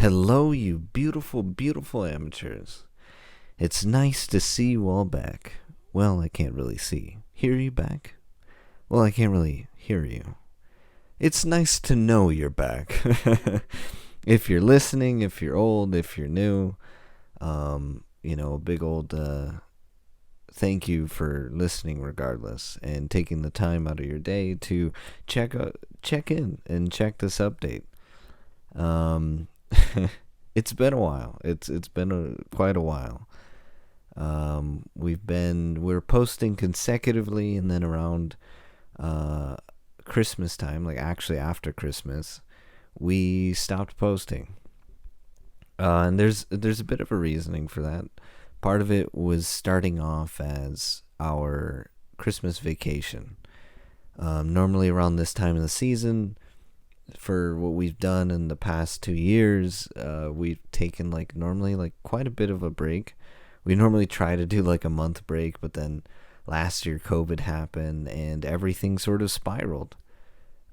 Hello, you beautiful, beautiful amateurs. It's nice to see you all back. Well, I can't really see. Hear you back? Well, I can't really hear you. It's nice to know you're back. If you're listening, if you're old, if you're new, a big old thank you for listening regardless and taking the time out of your day to check in and check this update. Um, it's been a while. It's been quite a while. We're posting consecutively, and then around Christmas time, like actually after Christmas, we stopped posting. And there's a bit of a reasoning for that. Part of it was starting off as our Christmas vacation. Normally around this time of the season, for what we've done in the past 2 years, we've taken normally quite a bit of a break. We normally try to do like a month break, but then last year COVID happened and everything sort of spiraled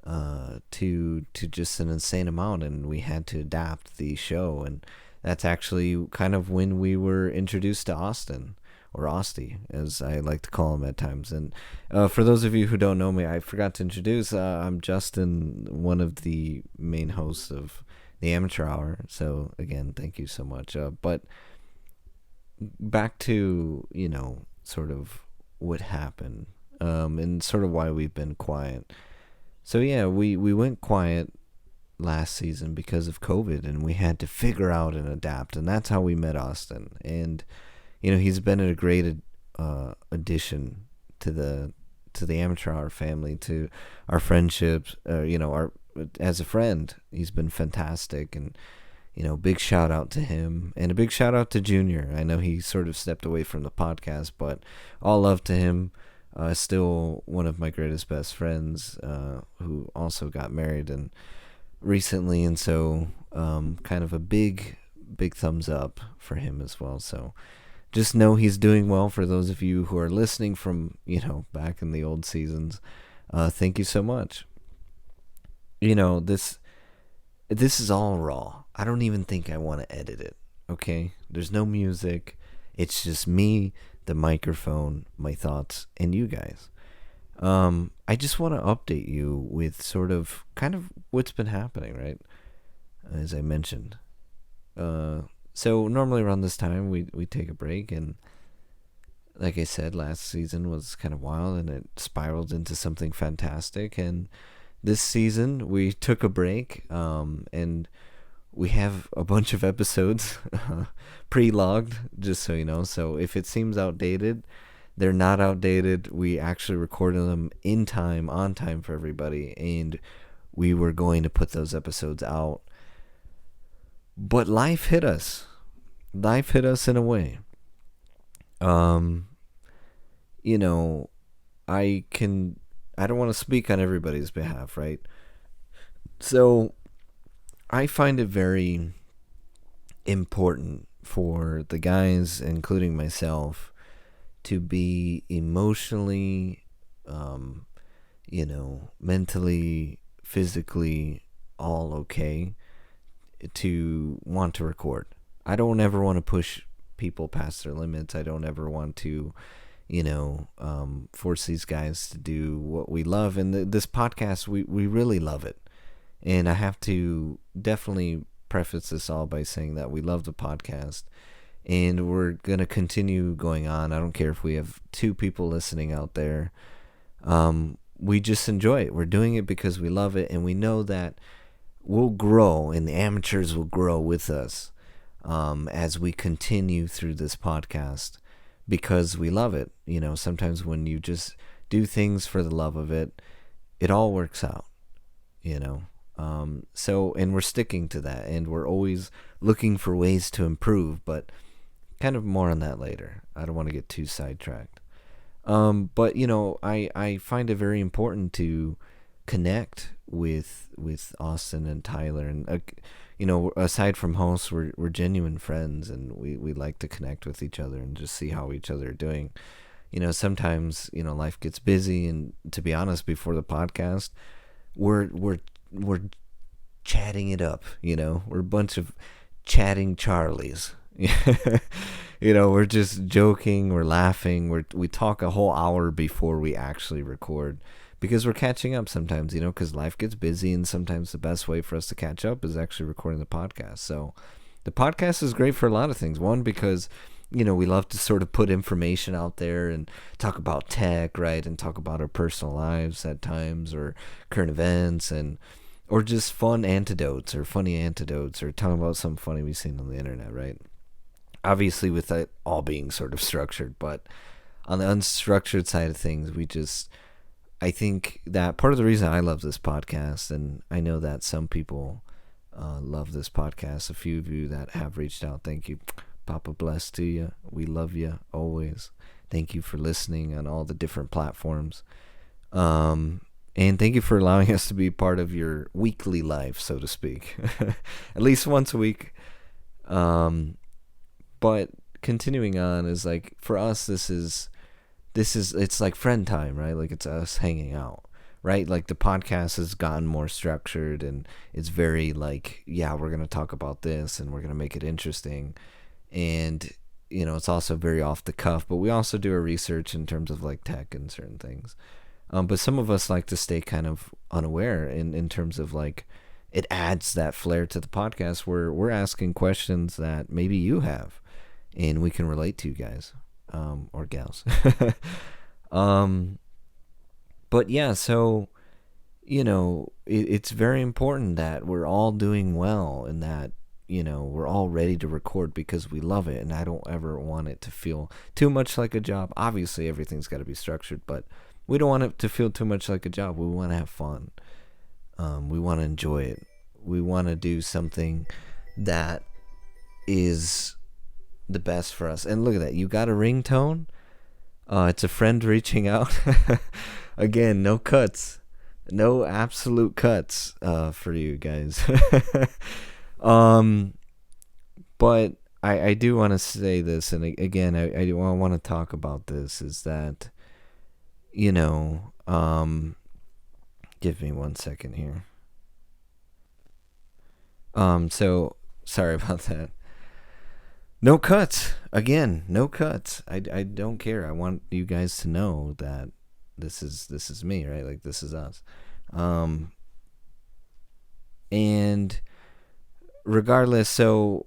to just an insane amount, and we had to adapt the show. And that's actually kind of when we were introduced to Austin, or Osty, as I like to call him at times. And for those of you who don't know me, I forgot to introduce. I'm Justin, one of the main hosts of the Amateur Hour. So again, thank you so much. But back to sort of what happened, and sort of why we've been quiet. So yeah, we went quiet last season because of COVID, and we had to figure out and adapt, and that's how we met Austin. And he's been a great addition to the Amateur Hour family, to our friendships. Our as a friend, he's been fantastic, and big shout out to him, and a big shout out to Junior. I know he sort of stepped away from the podcast, but all love to him. Still one of my greatest best friends, who also got married and recently, and so kind of a big thumbs up for him as well. So just know he's doing well. For those of you who are listening from back in the old seasons, thank you so much. This is all raw. I don't even think I want to edit it. Okay, there's no music. It's just me, the microphone, my thoughts, and you guys. I just want to update you with sort of kind of what's been happening, right? As I mentioned. So normally around this time we take a break, and like I said, last season was kind of wild and it spiraled into something fantastic. And this season we took a break, and we have a bunch of episodes pre-logged, just so you know. So if it seems outdated, they're not outdated. We actually recorded them in time, on time for everybody, and we were going to put those episodes out. But life hit us. Life hit us in a way. I don't want to speak on everybody's behalf, right? So I find it very important for the guys, including myself, to be emotionally, mentally, physically all okay to want to record. I don't ever want to push people past their limits. I don't ever want to, force these guys to do what we love. And this podcast, we really love it. And I have to definitely preface this all by saying that we love the podcast, and we're going to continue going on. I don't care if we have 2 people listening out there. We just enjoy it. We're doing it because we love it, and we know that we'll grow, and the amateurs will grow with us as we continue through this podcast, because we love it. Sometimes when you just do things for the love of it, it all works out, and we're sticking to that, and we're always looking for ways to improve, but kind of more on that later. I don't want to get too sidetracked. But I find it very important to connect with Austin and Tyler, and aside from hosts, we're genuine friends, and we like to connect with each other and just see how each other are doing. Sometimes life gets busy, and to be honest, before the podcast, we're chatting it up. We're a bunch of chatting Charlies. We're just joking, we're laughing, we talk a whole hour before we actually record because we're catching up sometimes, because life gets busy, and sometimes the best way for us to catch up is actually recording the podcast. So the podcast is great for a lot of things. One, because we love to sort of put information out there and talk about tech, right? And talk about our personal lives at times, or current events, or just fun anecdotes or funny anecdotes, or talking about something funny we've seen on the internet, right? Obviously, with it all being sort of structured, but on the unstructured side of things, I think that part of the reason I love this podcast, and I know that some people love this podcast, a few of you that have reached out, thank you. Papa bless to you. We love you always. Thank you for listening on all the different platforms. And thank you for allowing us to be part of your weekly life, so to speak. At least once a week. But continuing on is like, for us, this is it's like friend time, right? Like, it's us hanging out, right? Like, the podcast has gotten more structured, and it's very like, yeah, we're going to talk about this and we're going to make it interesting. And it's also very off the cuff, but we also do our research in terms of like tech and certain things. But some of us like to stay kind of unaware in terms of like, it adds that flair to the podcast where we're asking questions that maybe you have and we can relate to, you guys, or gals. But yeah, so it's very important that we're all doing well, and that we're all ready to record because we love it, and I don't ever want it to feel too much like a job. Obviously, everything's got to be structured, but we don't want it to feel too much like a job. We want to have fun. We want to enjoy it. We want to do something that is the best for us. And look at that. You got a ringtone? It's a friend reaching out. Again, no cuts. No absolute cuts for you guys. But I do want to say this, and again, I want to talk about this, is that, give me 1 second here. So, sorry about that. No cuts. Again, no cuts. I don't care. I want you guys to know that this is me, right? Like, this is us. And regardless, so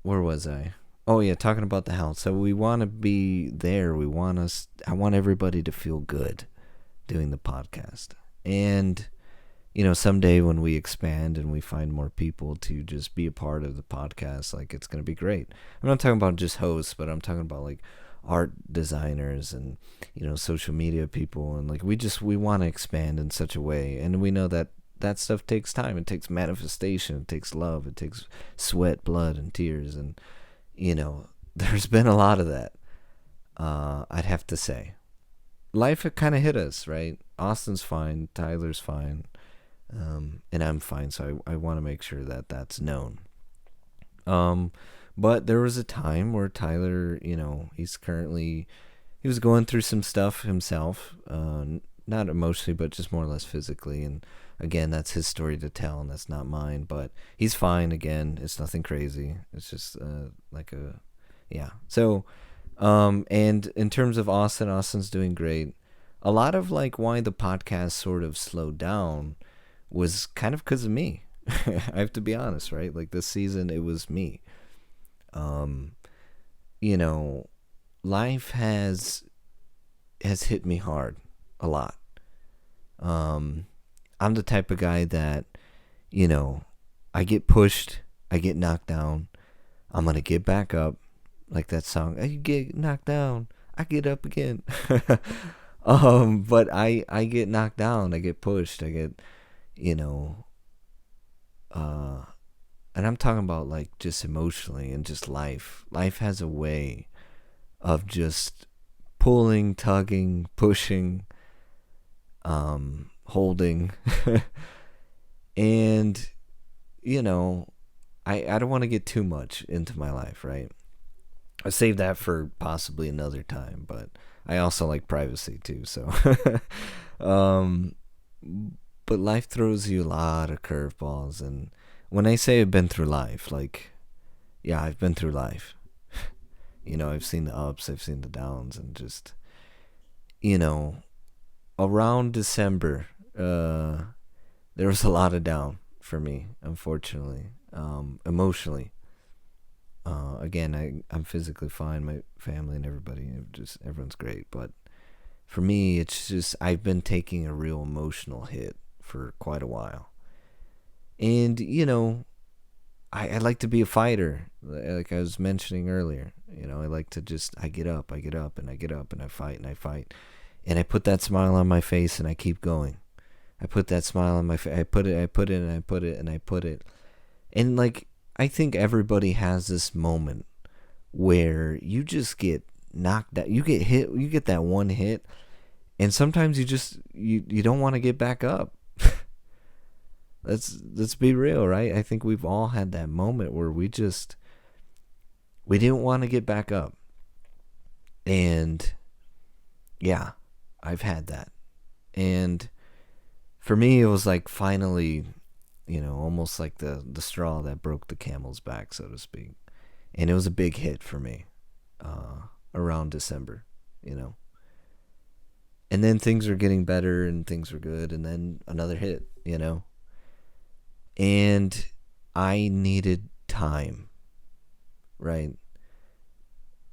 where was I? Oh yeah, talking about the house. So we want to be there. I want everybody to feel good doing the podcast. And someday when we expand and we find more people to just be a part of the podcast, like, it's going to be great. I'm not talking about just hosts, but I'm talking about like art designers and social media people, and like, we want to expand in such a way, and we know that stuff takes time. It takes manifestation, it takes love, it takes sweat, blood, and tears, and there's been a lot of that. I'd have to say life had kind of hit us, right? Austin's fine, Tyler's fine, and I'm fine, so I want to make sure that that's known. But there was a time where Tyler, he was going through some stuff himself, not emotionally, but just more or less physically. And again, that's his story to tell, and that's not mine. But he's fine. Again, it's nothing crazy. It's just yeah. So, and in terms of Austin's doing great. A lot of like why the podcast sort of slowed down was kind of because of me. I have to be honest, right? Like, this season, it was me. Life has hit me hard a lot. I'm the type of guy that, I get pushed, I get knocked down, I'm gonna get back up, like that song. You get knocked down, I get up again. But I get knocked down, I get pushed, I get, and I'm talking about like just emotionally and just life. Life has a way of just pulling, tugging, pushing, holding. And, I don't want to get too much into my life, right? I save that for possibly another time, but I also like privacy too, so. But life throws you a lot of curveballs, and when I say I've been through life, like, yeah, I've been through life. I've seen the ups, I've seen the downs, and just, you know, around December, there was a lot of down for me, unfortunately, emotionally. Again, I'm physically fine, my family and everybody, just everyone's great, but for me, it's just I've been taking a real emotional hit for quite a while. And, I like to be a fighter, like I was mentioning earlier. I like to just, I get up, and I get up, and I fight, and I fight. And I put that smile on my face, and I keep going. I put that smile on my face, I put it, and I put it, and I put it. And, like, I think everybody has this moment where you just get knocked out. You get hit, you get that one hit, and sometimes you don't want to get back up. Let's be real, right? I think we've all had that moment where we didn't want to get back up. And yeah, I've had that. And for me, it was like finally, almost like the straw that broke the camel's back, so to speak. And it was a big hit for me, around December, you know. And then things were getting better and things were good, and then another hit. And I needed time, right?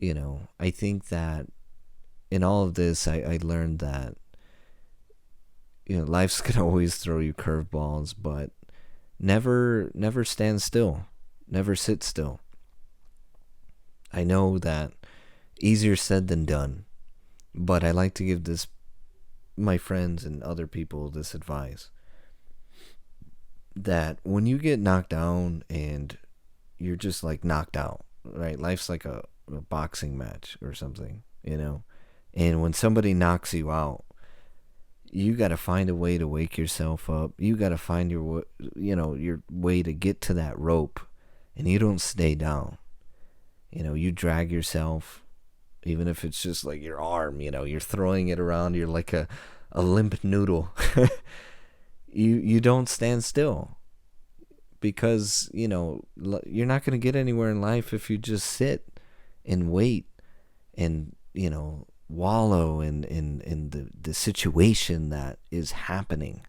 I think that in all of this, I learned that, life's going to always throw you curveballs, but never stand still, never sit still. I know that easier said than done, but I like to give this my friends and other people this advice that when you get knocked down and you're just like knocked out, right? Life's like a boxing match or something. And when somebody knocks you out, you got to find a way to wake yourself up. You got to find your way to get to that rope, and you don't stay down. You drag yourself, even if it's just like your arm, you're throwing it around, you're like a limp noodle. You don't stand still, because you're not going to get anywhere in life if you just sit and wait and wallow in the situation that is happening.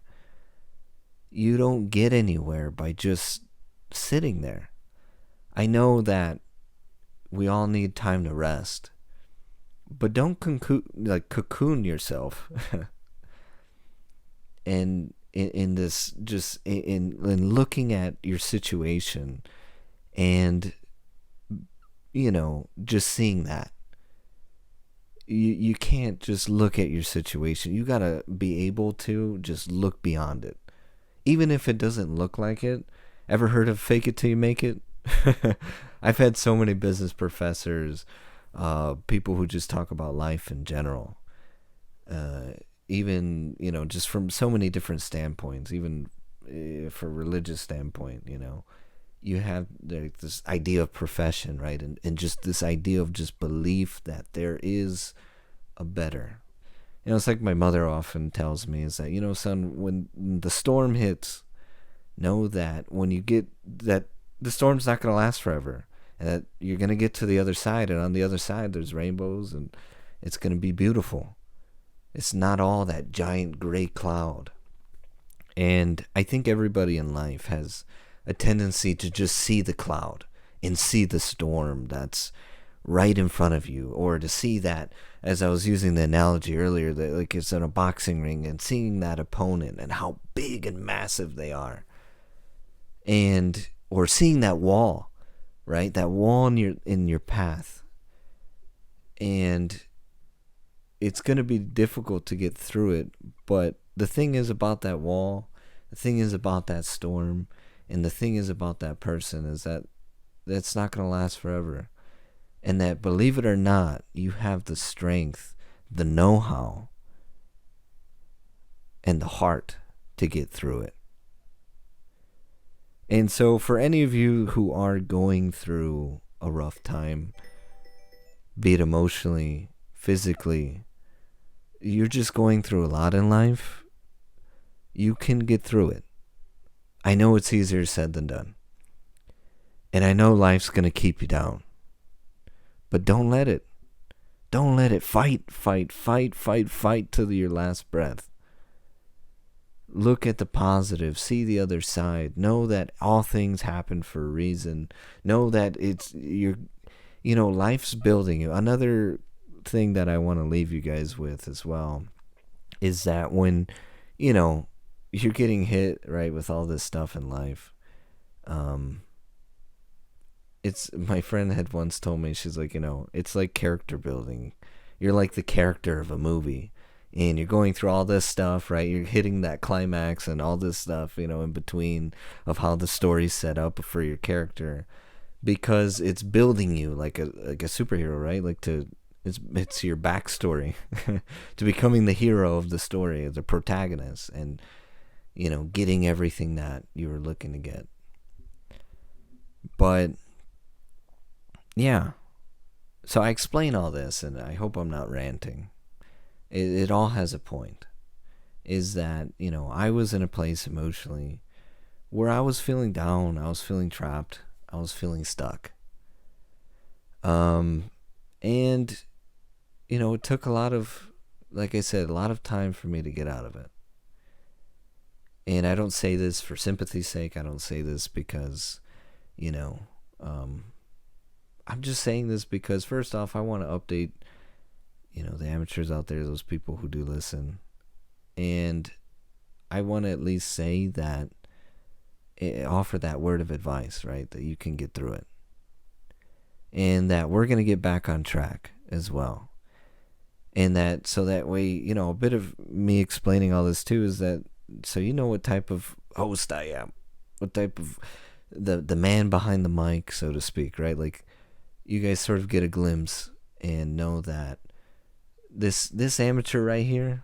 You don't get anywhere by just sitting there. I know that we all need time to rest, but don't cocoon yourself and in this, just in looking at your situation and just seeing that you can't just look at your situation. You gotta be able to just look beyond it, even if it doesn't look like it. Ever heard of fake it till you make it? I've had so many business professors, people who just talk about life in general, even just from so many different standpoints, even for religious standpoint. You have this idea of profession, right? And just this idea of just belief that there is a better. It's like my mother often tells me is that, son, when the storm hits, know that when you get that, the storm's not going to last forever, and that you're going to get to the other side, and on the other side there's rainbows, and it's going to be beautiful. It's not all that giant gray cloud. And I think everybody in life has a tendency to just see the cloud and see the storm that's right in front of you, or to see that, as I was using the analogy earlier, that like it's in a boxing ring, and seeing that opponent and how big and massive they are, and or seeing that wall, right? That wall in your path, and it's going to be difficult to get through it. But the thing is about that wall, the thing is about that storm, and the thing is about that person is that that's not going to last forever. And that, believe it or not, you have the strength, the know-how, and the heart to get through it. And so for any of you who are going through a rough time, be it emotionally, physically, you're just going through a lot in life, you can get through it. I know it's easier said than done. And I know life's going to keep you down. But don't let it. Don't let it. Fight, fight, fight, fight, fight till your last breath. Look at the positive. See the other side. Know that all things happen for a reason. Know that life's building you. Another thing that I want to leave you guys with as well is that when, you're getting hit, right, with all this stuff in life, it's, my friend had once told me, she's like, it's like character building. You're like the character of a movie, and you're going through all this stuff, right? You're hitting that climax and all this stuff, in between of how the story's set up for your character, because it's building you like a superhero, right? It's your backstory to becoming the hero of the story, the protagonist, and getting everything that you were looking to get. But yeah, so I explain all this, and I hope I'm not ranting. It all has a point. Is that, I was in a place emotionally where I was feeling down, I was feeling trapped, I was feeling stuck. And, it took a lot of, like I said, a lot of time for me to get out of it. And I don't say this for sympathy's sake. I don't say this because, I'm just saying this because, first off, I want to update, the amateurs out there, those people who do listen. And I want to at least say that, offer that word of advice, right? That you can get through it. And that we're going to get back on track as well. And that, so that way, a bit of me explaining all this too is that, so what type of host I am. What type of, the man behind the mic, so to speak, right? Like, you guys sort of get a glimpse and know that this amateur right here,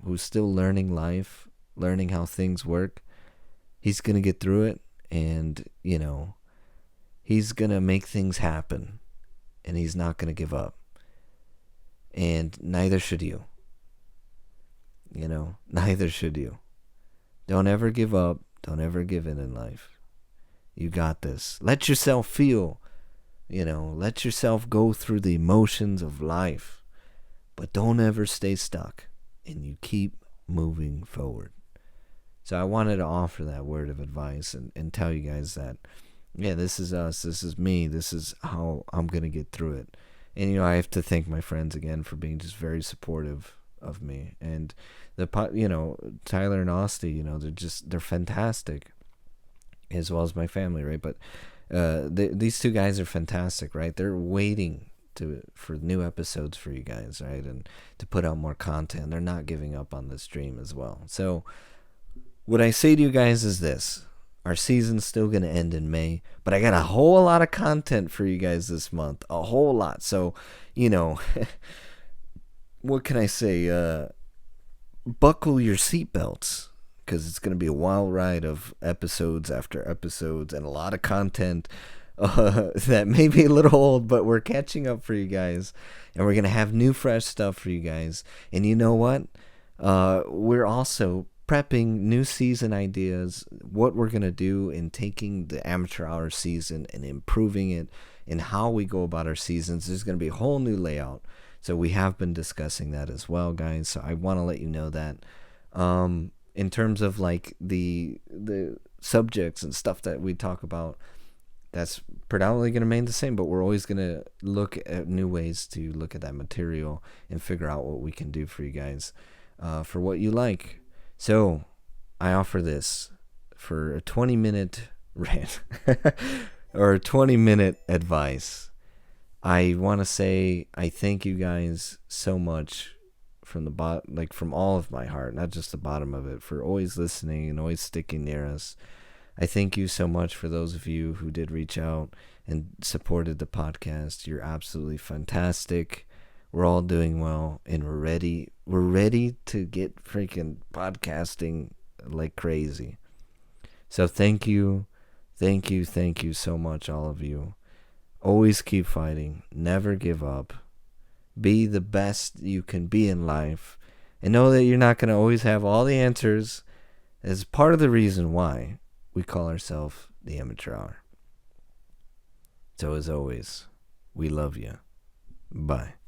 who's still learning life, learning how things work, he's going to get through it, and, he's going to make things happen, and he's not going to give up. And neither should you. Neither should you. Don't ever give up. Don't ever give in life. You got this. Let yourself feel. Let yourself go through the emotions of life. But don't ever stay stuck. And you keep moving forward. So I wanted to offer that word of advice and tell you guys that, yeah, this is us. This is me. This is how I'm going to get through it. And, I have to thank my friends again for being just very supportive of me. And Tyler and Austin, they're fantastic, as well as my family, right? But these two guys are fantastic, right? They're waiting for new episodes for you guys, right? And to put out more content. They're not giving up on this dream as well. So what I say to you guys is this. Our season's still going to end in May, but I got a whole lot of content for you guys this month. A whole lot. So, what can I say? Buckle your seatbelts, because it's going to be a wild ride of episodes after episodes and a lot of content that may be a little old, but we're catching up for you guys. And we're going to have new, fresh stuff for you guys. And you know what? We're also prepping new season ideas, what we're going to do in taking the amateur hour season and improving it, and how we go about our seasons. There's going to be a whole new layout. So we have been discussing that as well, guys. So I want to let you know that in terms of like the subjects and stuff that we talk about, that's predominantly going to remain the same, but we're always going to look at new ways to look at that material and figure out what we can do for you guys for what you like. So, I offer this for a 20-minute rant or a 20-minute advice. I want to say I thank you guys so much from from all of my heart, not just the bottom of it, for always listening and always sticking near us. I thank you so much for those of you who did reach out and supported the podcast. You're absolutely fantastic. We're all doing well, and we're ready. We're ready to get freaking podcasting like crazy. So thank you so much, all of you. Always keep fighting. Never give up. Be the best you can be in life. And know that you're not going to always have all the answers. As part of the reason why we call ourselves the Amateur Hour. So as always, we love you. Bye.